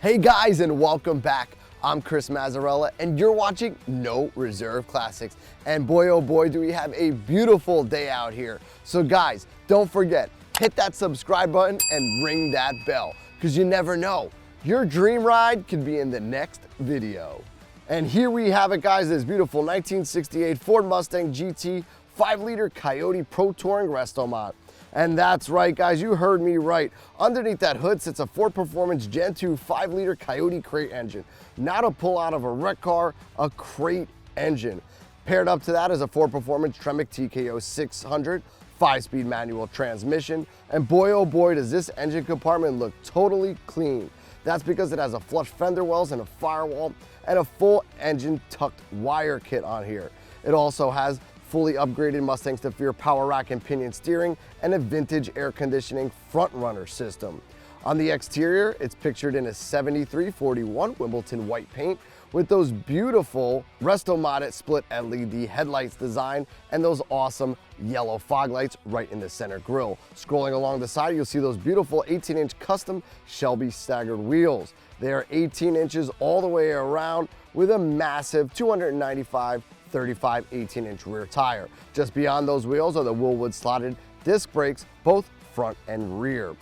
Hey guys, and welcome back. I'm Chris Mazzarella and you're watching No Reserve Classics. And boy oh boy do we have a beautiful day out here. So guys, don't forget, hit that subscribe button and ring that bell, because you never know, your dream ride could be in the next video. And here we have it guys, this beautiful 1968 Ford Mustang GT 5-liter Coyote Pro Touring Resto Mod. And that's right guys, you heard me right. Underneath that hood sits a Ford Performance Gen 2 5-liter Coyote crate engine. Not a pull out of a wreck car, a crate engine. Paired up to that is a Ford Performance Tremec TKO 600 5-speed manual transmission. And boy oh boy does this engine compartment look totally clean. That's because it has a flush fender wells and a firewall and a full engine tucked wire kit on here. It also has fully upgraded Mustang Staffier power rack and pinion steering and a vintage air conditioning front runner system. On the exterior, it's pictured in a 7341 Wimbledon white paint with those beautiful Resto Modded split LED headlights design and those awesome yellow fog lights right in the center grille. Scrolling along the side, you'll see those beautiful 18-inch custom Shelby staggered wheels. They are 18 inches all the way around with a massive 295 35 18-inch rear tire. Just beyond those wheels are the Willwood slotted disc brakes, both front and rear.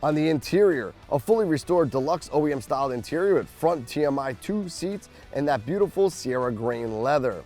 On the interior, a fully restored deluxe OEM styled interior with front TMI 2 seats and that beautiful Sierra grain leather.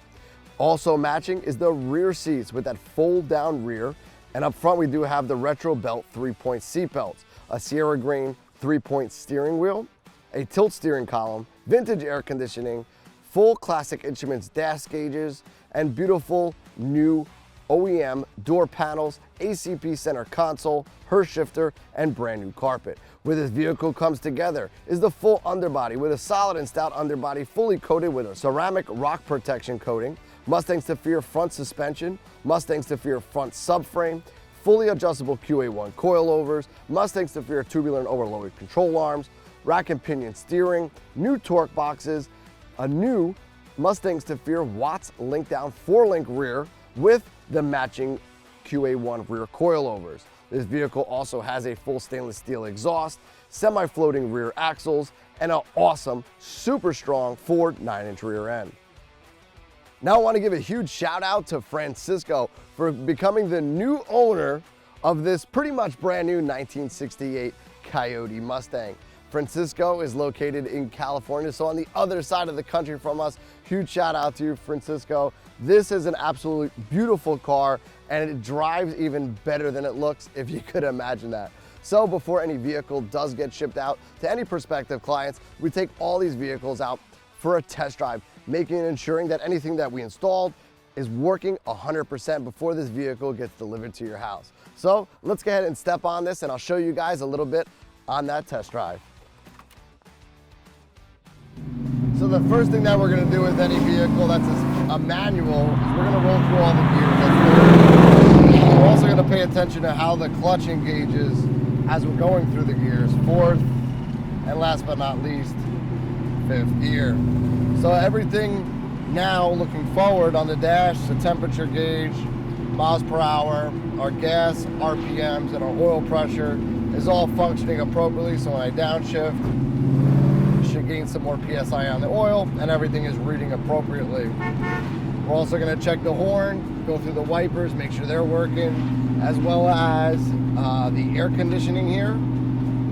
Also matching is the rear seats with that fold down rear, and up front we do have the retro belt 3-point seat belts, a Sierra grain 3-point steering wheel, a tilt steering column, vintage air conditioning, full Classic Instruments dash gauges, and beautiful new OEM door panels, ACP center console, Hurst shifter, and brand new carpet. Where this vehicle comes together is the full underbody with a solid and stout underbody fully coated with a ceramic rock protection coating, Mustang Staffier front suspension, Mustang Staffier front subframe, fully adjustable QA1 coilovers, Mustang Staffier tubular and overloaded control arms, rack and pinion steering, new torque boxes, a new Mustang Staffier Watts link down 4-link rear with the matching QA1 rear coilovers. This vehicle also has a full stainless steel exhaust, semi-floating rear axles, and an awesome, super strong Ford 9-inch rear end. Now I want to give a huge shout out to Francisco for becoming the new owner of this pretty much brand new 1968 Coyote Mustang. Francisco is located in California, so on the other side of the country from us. Huge shout out to you, Francisco. This is an absolutely beautiful car, and it drives even better than it looks, if you could imagine that. So before any vehicle does get shipped out to any prospective clients, we take all these vehicles out for a test drive, making and ensuring that anything that we installed is working 100% before this vehicle gets delivered to your house. So let's go ahead and step on this, and I'll show you guys a little bit on that test drive. So the first thing that we're going to do with any vehicle that's a manual is we're going to roll through all the gears. We're also going to pay attention to how the clutch engages as we're going through the gears. 4th, and last but not least, 5th gear. So everything now looking forward on the dash, the temperature gauge, miles per hour, our gas, RPMs, and our oil pressure is all functioning appropriately. So when I downshift, should gain some more PSI on the oil, and everything is reading appropriately. We're also going to check the horn, go through the wipers, make sure they're working, as well as the air conditioning here.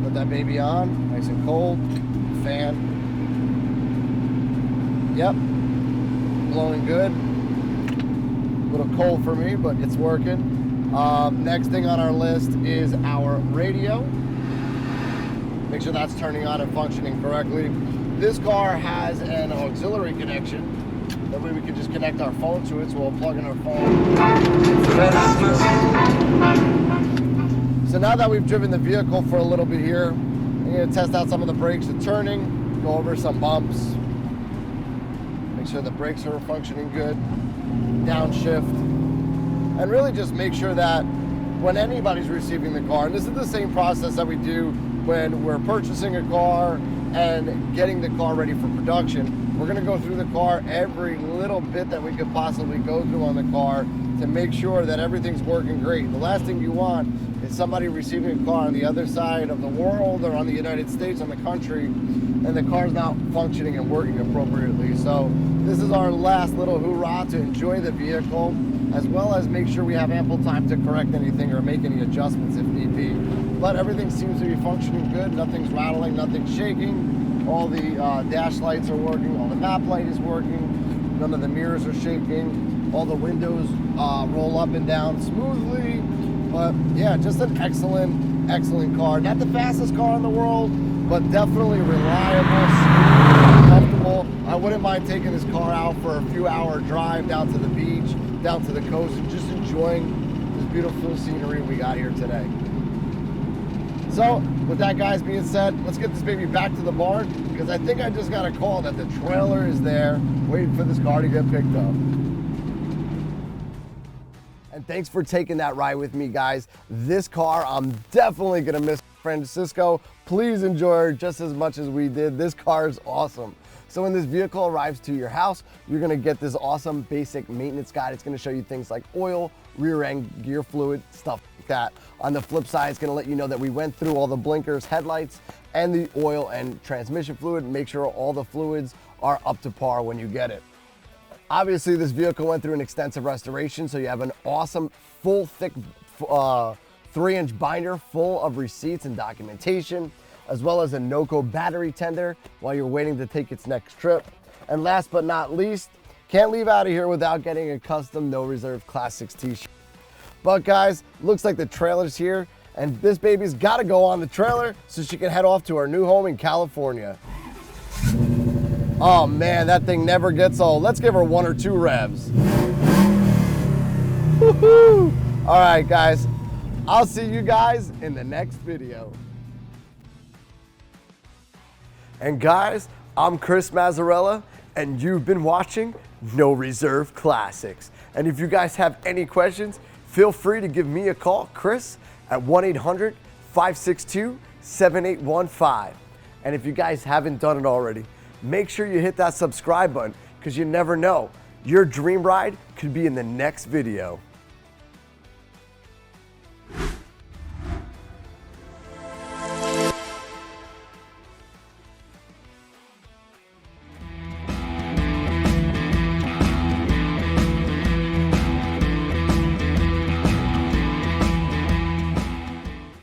Put that baby on, nice and cold. Fan. Yep, blowing good. A little cold for me, but it's working. Next thing on our list is our radio. Make sure that's turning on and functioning correctly. This car has an auxiliary connection. That way we can just connect our phone to it, so we'll plug in our phone. So now that we've driven the vehicle for a little bit here, I'm going to test out some of the brakes and turning, go over some bumps, make sure the brakes are functioning good, downshift, and really just make sure that when anybody's receiving the car, and this is the same process that we do when we're purchasing a car and getting the car ready for production, we're going to go through the car every little bit that we could possibly go through on the car to make sure that everything's working great. The last thing you want is somebody receiving a car on the other side of the world or on the United States, on the country, and the car's not functioning and working appropriately. So this is our last little hoorah to enjoy the vehicle, as well as make sure we have ample time to correct anything or make any adjustments if need be. But everything seems to be functioning good. Nothing's rattling, nothing's shaking. All the dash lights are working, all the map light is working, none of the mirrors are shaking, all the windows roll up and down smoothly. But yeah, just an excellent car. Not the fastest car in the world, but definitely reliable, smooth, comfortable. I wouldn't mind taking this car out for a few hour drive down to the beach, down to the coast, and just enjoying this beautiful scenery we got here today. So with that, guys, being said, let's get this baby back to the barn, because I think I just got a call that the trailer is there waiting for this car to get picked up. And thanks for taking that ride with me, guys. This car, I'm definitely gonna miss Francisco. Please enjoy her just as much as we did. This car is awesome. So when this vehicle arrives to your house, you're gonna get this awesome basic maintenance guide. It's gonna show you things like oil, rear end, gear fluid, stuff like that. On the flip side, it's gonna let you know that we went through all the blinkers, headlights, and the oil and transmission fluid. Make sure all the fluids are up to par when you get it. Obviously, this vehicle went through an extensive restoration, so you have an awesome, full, thick 3-inch binder full of receipts and documentation, as well as a NOCO battery tender while you're waiting to take its next trip. And last but not least, can't leave out of here without getting a custom No Reserve Classics t-shirt. But guys, looks like the trailer's here, and this baby's gotta go on the trailer so she can head off to her new home in California. Oh man, that thing never gets old. Let's give her 1 or 2 revs. Woohoo! All right, guys, I'll see you guys in the next video. And guys, I'm Chris Mazzarella, and you've been watching No Reserve Classics. And if you guys have any questions, feel free to give me a call, Chris, at 1-800-562-7815. And if you guys haven't done it already, make sure you hit that subscribe button, because you never know, your dream ride could be in the next video.